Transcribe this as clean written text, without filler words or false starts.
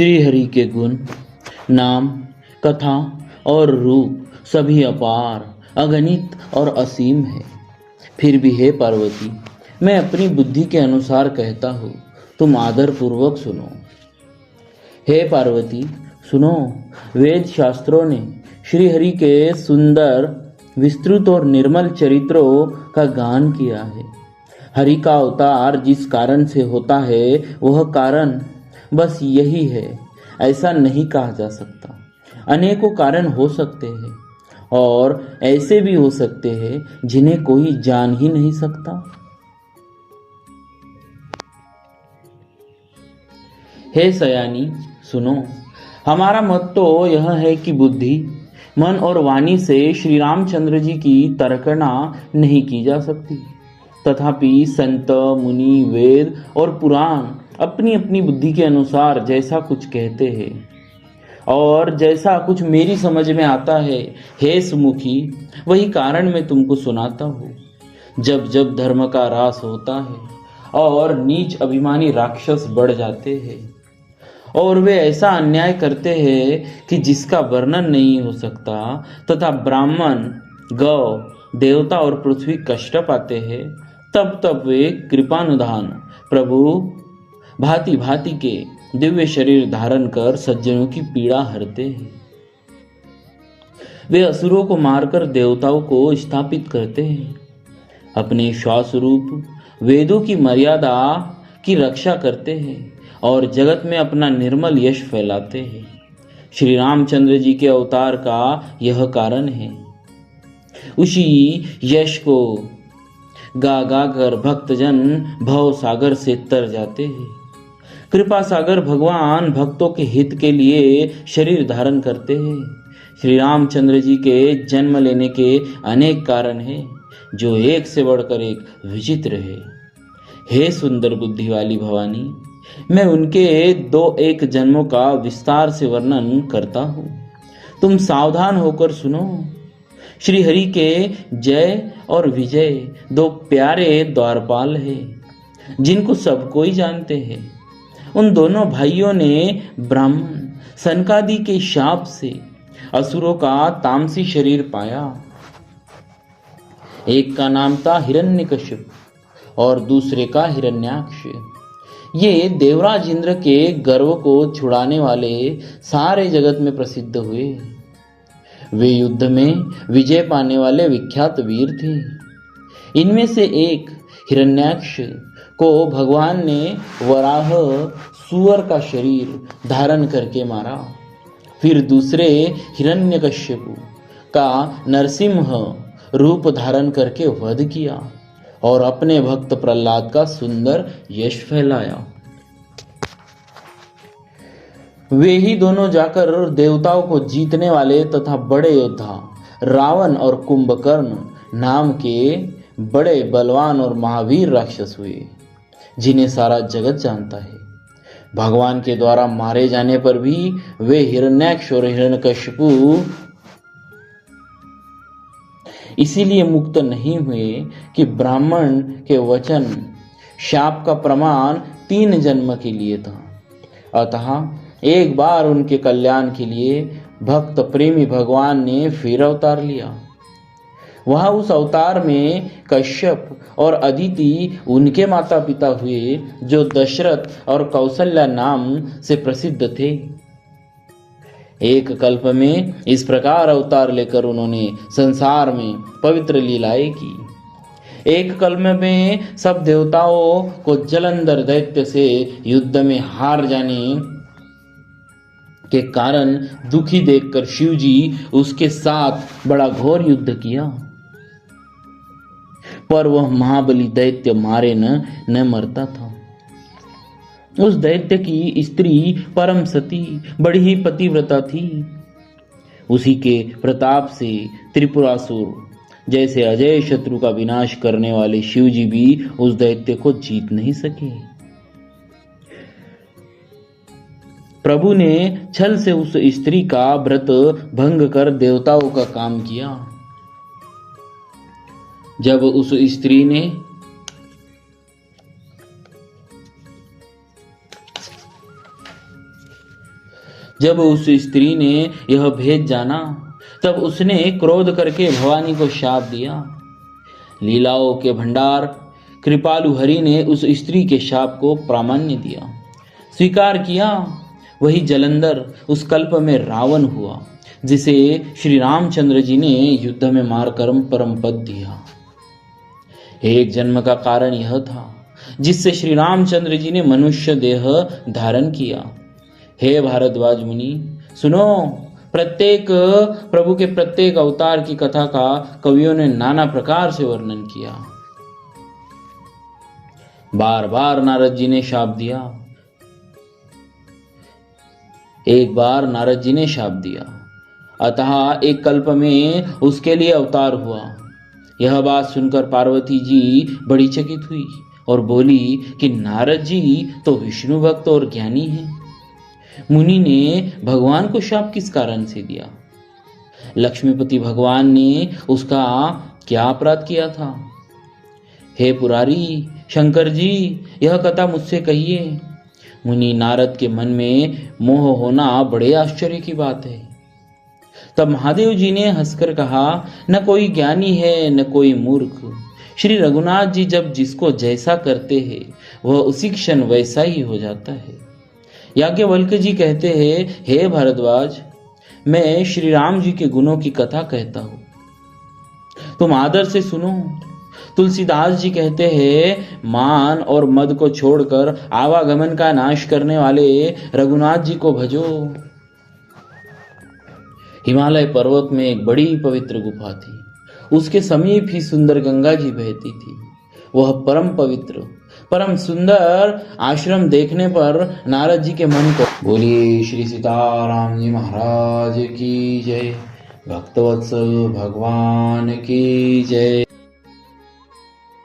श्री हरि के गुण, नाम, कथा और रूप सभी अपार, अगणित और असीम है। फिर भी हे पार्वती, मैं अपनी बुद्धि के अनुसार कहता हूँ, तुम आदर पूर्वक सुनो। हे पार्वती सुनो, वेद शास्त्रों ने श्री हरि के सुंदर, विस्तृत और निर्मल चरित्रों का गान किया है। हरि का अवतार जिस कारण से होता है वह कारण बस यही है, ऐसा नहीं कहा जा सकता। अनेकों कारण हो सकते हैं और ऐसे भी हो सकते हैं जिन्हें कोई जान ही नहीं सकता। हे सयानी सुनो, हमारा मत तो यह है कि बुद्धि, मन और वाणी से श्री रामचंद्र जी की तर्कना नहीं की जा सकती। तथापि संत, मुनि, वेद और पुराण अपनी अपनी बुद्धि के अनुसार जैसा कुछ कहते हैं और जैसा कुछ मेरी समझ में आता है, हे सुमुखी, वही कारण मैं तुमको सुनाता हूँ। जब जब धर्म का ह्रास होता है और नीच अभिमानी राक्षस बढ़ जाते हैं और वे ऐसा अन्याय करते हैं कि जिसका वर्णन नहीं हो सकता, तथा ब्राह्मण, गौ, देवता और पृथ्वी कष्ट पाते हैं, तब तब वे कृपानुधान प्रभु भांति भांति के दिव्य शरीर धारण कर सज्जनों की पीड़ा हरते हैं। वे असुरों को मारकर देवताओं को स्थापित करते हैं, अपने श्वास रूप वेदों की मर्यादा की रक्षा करते हैं और जगत में अपना निर्मल यश फैलाते हैं। श्री रामचंद्र जी के अवतार का यह कारण है। उसी यश को गा गा कर भक्तजन भव सागर से तर जाते हैं। कृपा सागर भगवान भक्तों के हित के लिए शरीर धारण करते हैं। श्री रामचंद्र जी के जन्म लेने के अनेक कारण हैं, जो एक से बढ़कर एक विचित्र है। हे सुंदर बुद्धि वाली भवानी, मैं उनके दो एक जन्मों का विस्तार से वर्णन करता हूँ, तुम सावधान होकर सुनो। श्री हरि के जय और विजय दो प्यारे द्वारपाल हैं, जिनको सब कोई जानते हैं। उन दोनों भाइयों ने ब्राह्मण सनकादि के शाप से असुरों का तामसी शरीर पाया। एक का नाम था हिरण्यकश्यप और दूसरे का हिरण्याक्ष। ये देवराज इंद्र के गर्व को छुड़ाने वाले सारे जगत में प्रसिद्ध हुए। वे युद्ध में विजय पाने वाले विख्यात वीर थे। इनमें से एक हिरण्याक्ष को भगवान ने वराह सुअर का शरीर धारण करके मारा। फिर दूसरे हिरण्यकश्यप का नरसिंह रूप धारण करके वध किया और अपने भक्त प्रहलाद का सुंदर यश फैलाया। वे ही दोनों जाकर देवताओं को जीतने वाले तथा बड़े योद्धा रावण और कुंभकर्ण नाम के बड़े बलवान और महावीर राक्षस हुए, जिन्हें सारा जगत जानता है। भगवान के द्वारा मारे जाने पर भी वे हिरण्याक्ष और हिरण्यकशिपु इसीलिए मुक्त नहीं हुए कि ब्राह्मण के वचन शाप का प्रमाण 3 जन्म के लिए था। अतः एक बार उनके कल्याण के लिए भक्त प्रेमी भगवान ने फिर अवतार लिया। वहां उस अवतार में कश्यप और अदिति उनके माता पिता हुए, जो दशरथ और कौशल्या नाम से प्रसिद्ध थे। एक कल्प में इस प्रकार अवतार लेकर उन्होंने संसार में पवित्र लीलाएं की। एक कल्प में सब देवताओं को जलंधर दैत्य से युद्ध में हार जाने के कारण दुखी देखकर शिव जी उसके साथ बड़ा घोर युद्ध किया, पर वह महाबली दैत्य मारे न मरता था। उस दैत्य की स्त्री परम सती बड़ी ही पतिव्रता थी। उसी के प्रताप से त्रिपुरासुर जैसे अजय शत्रु का विनाश करने वाले शिव जी भी उस दैत्य को जीत नहीं सके। प्रभु ने छल से उस स्त्री का व्रत भंग कर देवताओं का काम किया। जब उस स्त्री ने जब उस स्त्री ने यह भेद जाना तब उसने क्रोध करके भवानी को शाप दिया। लीलाओं के भंडार कृपालु हरि ने उस स्त्री के शाप को प्रामाण्य दिया, स्वीकार किया। वही जलंधर उस कल्प में रावण हुआ जिसे श्री रामचंद्र जी ने युद्ध में मारकर परम पद दिया। एक जन्म का कारण यह था जिससे श्री रामचंद्र जी ने मनुष्य देह धारण किया। हे भारद्वाज मुनि सुनो, प्रत्येक प्रभु के प्रत्येक अवतार की कथा का कवियों ने नाना प्रकार से वर्णन किया। बार बार नारद जी ने शाप दिया। एक बार नारद जी ने शाप दिया, अतः एक कल्प में उसके लिए अवतार हुआ। यह बात सुनकर पार्वती जी बड़ी चकित हुई और बोली कि नारद जी तो विष्णु भक्त और ज्ञानी हैं, मुनि ने भगवान को शाप किस कारण से दिया? लक्ष्मीपति भगवान ने उसका क्या अपराध किया था? हे पुरारी शंकर जी, यह कथा मुझसे कहिए। मुनि नारद के मन में मोह होना बड़े आश्चर्य की बात है। तब महादेव जी ने हंसकर कहा, न कोई ज्ञानी है न कोई मूर्ख। श्री रघुनाथ जी जब जिसको जैसा करते हैं वह उसी क्षण वैसा ही हो जाता है। याज्ञवल्क्य जी कहते हैं, हे भारद्वाज, मैं श्री राम जी के गुणों की कथा कहता हूं, तुम आदर से सुनो। तुलसीदास जी कहते हैं, मान और मद को छोड़कर आवागमन का नाश करने वाले रघुनाथ जी को भजो। हिमालय पर्वत में एक बड़ी पवित्र गुफा थी। उसके समीप ही सुंदर गंगा जी बहती थी। वह परम पवित्र परम सुंदर आश्रम देखने पर नारद जी के मन को बोलिए श्री सीताराम जी महाराज की जय, भक्तवत्सल भगवान की जय।